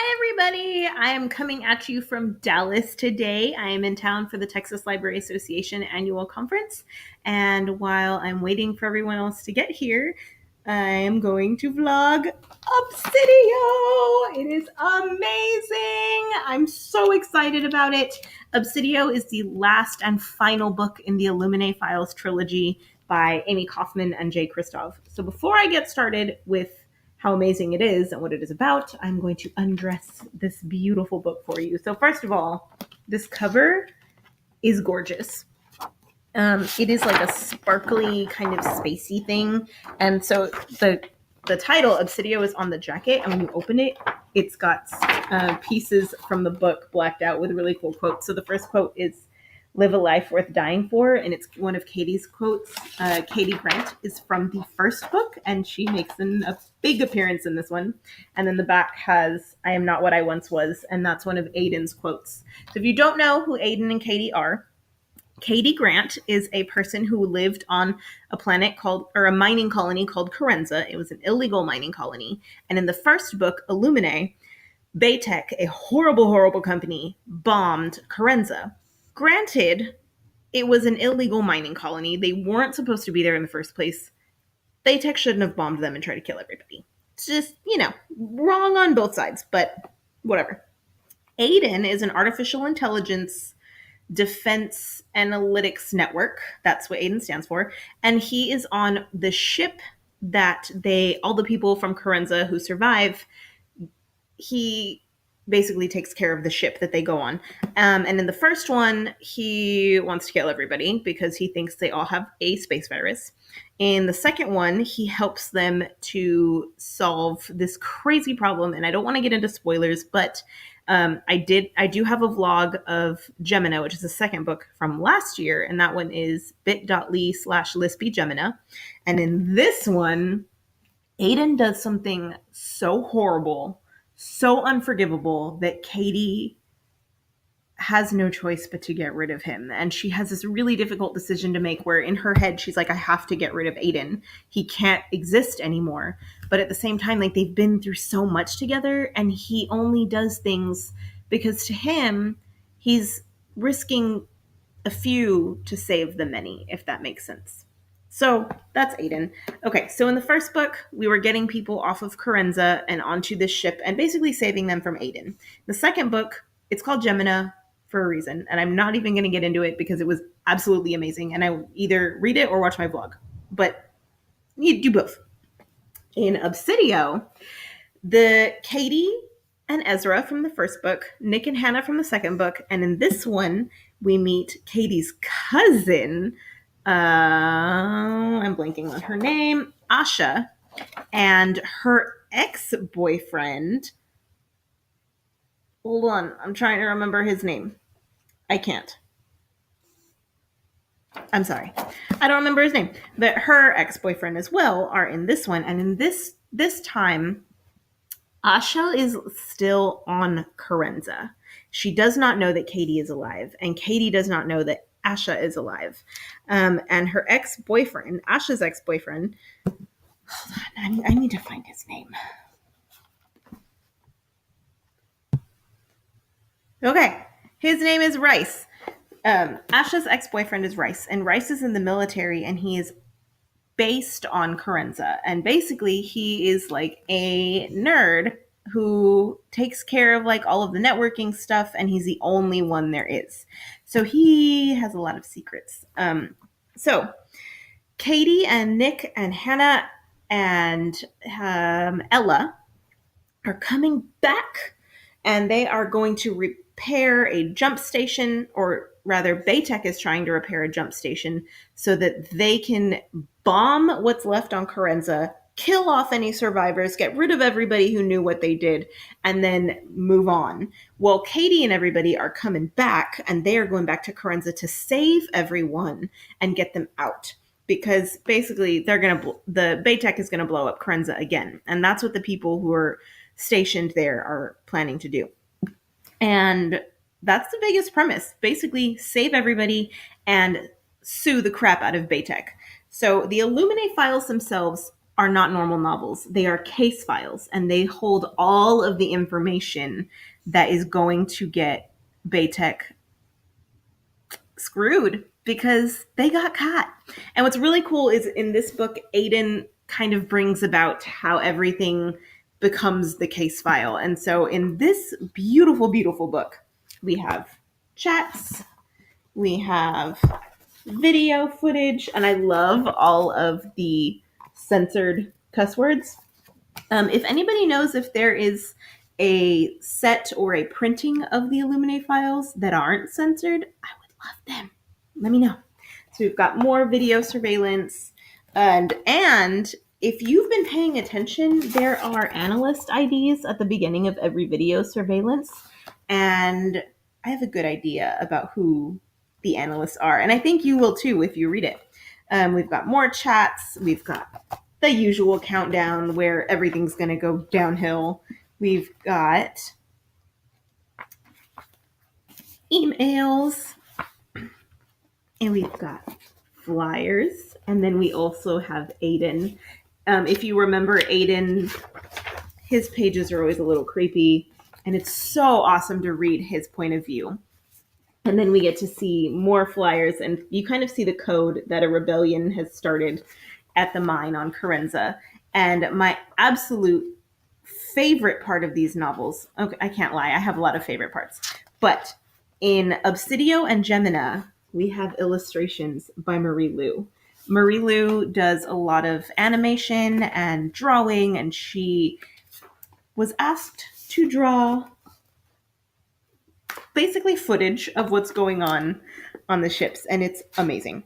Hi, everybody. I am coming at you from Dallas today. I am in town for the Texas Library Association annual conference. And while I'm waiting for everyone else to get here, I am going to vlog Obsidio. It is amazing. I'm so excited about it. Obsidio is the last and final book in the Illuminae Files trilogy by Amie Kaufman and Kristoff. So before I get started with how amazing it is and what it is about, I'm going to undress this beautiful book for you. So first of all, this cover is gorgeous. It is like a sparkly kind of spacey thing. And so the title, Obsidio, is on the jacket. And when you open it, it's got pieces from the book blacked out with really cool quotes. So the first quote is, "Live a life worth dying for," and it's one of Katie's quotes. Katie Grant is from the first book, and she makes a big appearance in this one. And then the back has, "I am not what I once was," and that's one of Aiden's quotes. So if you don't know who Aiden and Katie are, Katie Grant is a person who lived on a planet a mining colony called Carenza. It was an illegal mining colony. And in the first book, Illuminae, Baytech, a horrible, horrible company, bombed Carenza. Granted, it was an illegal mining colony. They weren't supposed to be there in the first place. Baytech shouldn't have bombed them and tried to kill everybody. It's just, wrong on both sides, but whatever. Aiden is an artificial intelligence defense analytics network. That's what Aiden stands for. And he is on the ship that all the people from Carenza who survive, he basically takes care of the ship that they go on. And in the first one, he wants to kill everybody because he thinks they all have a space virus. In the second one, he helps them to solve this crazy problem. And I don't want to get into spoilers, but I do have a vlog of Gemina, which is the second book from last year. And that one is bit.ly/Lispy Gemina. And in this one, Aiden does something so horrible, so unforgivable, that Katie has no choice but to get rid of him. And she has this really difficult decision to make where in her head, she's like, I have to get rid of Aiden. He can't exist anymore. But at the same time, like, they've been through so much together, and he only does things because to him, he's risking a few to save the many, if that makes sense. So that's Aiden. Okay, so in the first book, we were getting people off of Carenza and onto this ship and basically saving them from Aiden. The second book, it's called Gemina for a reason, and I'm not even going to get into it because it was absolutely amazing, and I either read it or watch my vlog, but you do both. In Obsidio, the Katie and Ezra from the first book, Nick and Hannah from the second book, and in this one, we meet Katie's cousin, I'm blanking on her name, Asha, and her ex-boyfriend. Hold on, I'm trying to remember his name. I can't. I'm sorry. I don't remember his name. But her ex-boyfriend as well are in this one. And in this time, Asha is still on Carenza. She does not know that Katie is alive. And Katie does not know that Asha is alive. And her ex-boyfriend, Asha's ex-boyfriend, hold on, I need to find his name. Okay, his name is Rice. Asha's ex-boyfriend is Rice, and Rice is in the military, and he is based on Carenza. And basically, he is like a nerd who takes care of like all of the networking stuff, and he's the only one there is. So he has a lot of secrets. So Katie and Nick and Hannah and Ella are coming back, and they are going to repair a jump station, or rather Baytech is trying to repair a jump station so that they can bomb what's left on Carenza, kill off any survivors, get rid of everybody who knew what they did, and then move on. Well, Katie and everybody are coming back, and they are going back to Carenza to save everyone and get them out. Because basically the Baytech is going to blow up Carenza again. And that's what the people who are stationed there are planning to do. And that's the biggest premise. Basically, save everybody and sue the crap out of Baytech. So the Illuminae files themselves are not normal novels. They are case files, and they hold all of the information that is going to get Baytech screwed because they got caught. And what's really cool is in this book, Aiden kind of brings about how everything becomes the case file. And so in this beautiful, beautiful book, we have chats, we have video footage, and I love all of the censored cuss words. If anybody knows if there is a set or a printing of the Illuminae files that aren't censored, I would love them. Let me know. So we've got more video surveillance, and if you've been paying attention, there are analyst IDs at the beginning of every video surveillance, and I have a good idea about who the analysts are, and I think you will too if you read it. We've got more chats. We've got the usual countdown where everything's going to go downhill. We've got emails, and we've got flyers, and then we also have Aiden. If you remember Aiden, his pages are always a little creepy, and it's so awesome to read his point of view. And then we get to see more flyers, and you kind of see the code that a rebellion has started at the mine on Carenza. And my absolute favorite part of these novels, okay, I can't lie, I have a lot of favorite parts, but in Obsidio and Gemina, we have illustrations by Marie Lu. Marie Lu does a lot of animation and drawing, and she was asked to draw basically footage of what's going on the ships, and it's amazing.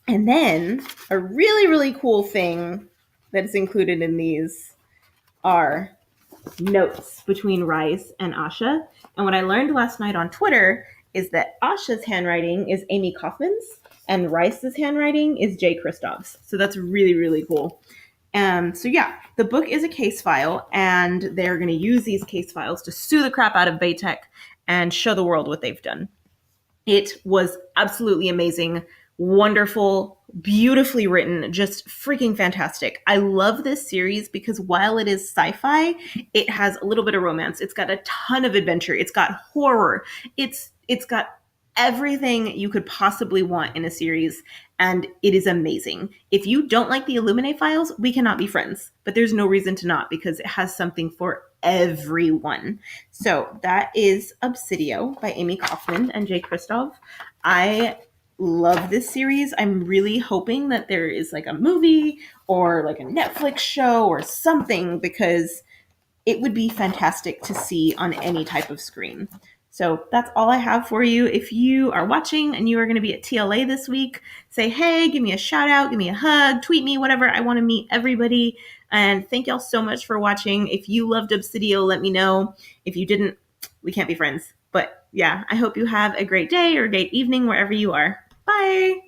And then a really, really cool thing that is included in these are notes between Rice and Asha. And what I learned last night on Twitter is that Asha's handwriting is Amie Kaufman's and Rice's handwriting is Jay Kristoff's. So that's really, really cool. So yeah, the book is a case file, and they're going to use these case files to sue the crap out of Baytech and show the world what they've done. It was absolutely amazing, wonderful, beautifully written, just freaking fantastic. I love this series because while it is sci-fi, it has a little bit of romance. It's got a ton of adventure. It's got horror. It's got everything you could possibly want in a series, and it is amazing. If you don't like the Illuminae files, we cannot be friends, but there's no reason to not because it has something for everyone. So that is Obsidio by Amie Kaufman and Jay Kristoff. I love this series. I'm really hoping that there is like a movie or like a Netflix show or something, because it would be fantastic to see on any type of screen. So that's all I have for you. If you are watching and you are going to be at TLA this week, say, hey, give me a shout out, give me a hug, tweet me, whatever. I want to meet everybody. And thank y'all so much for watching. If you loved Obsidio, let me know. If you didn't, we can't be friends. But yeah, I hope you have a great day or great evening wherever you are. Bye.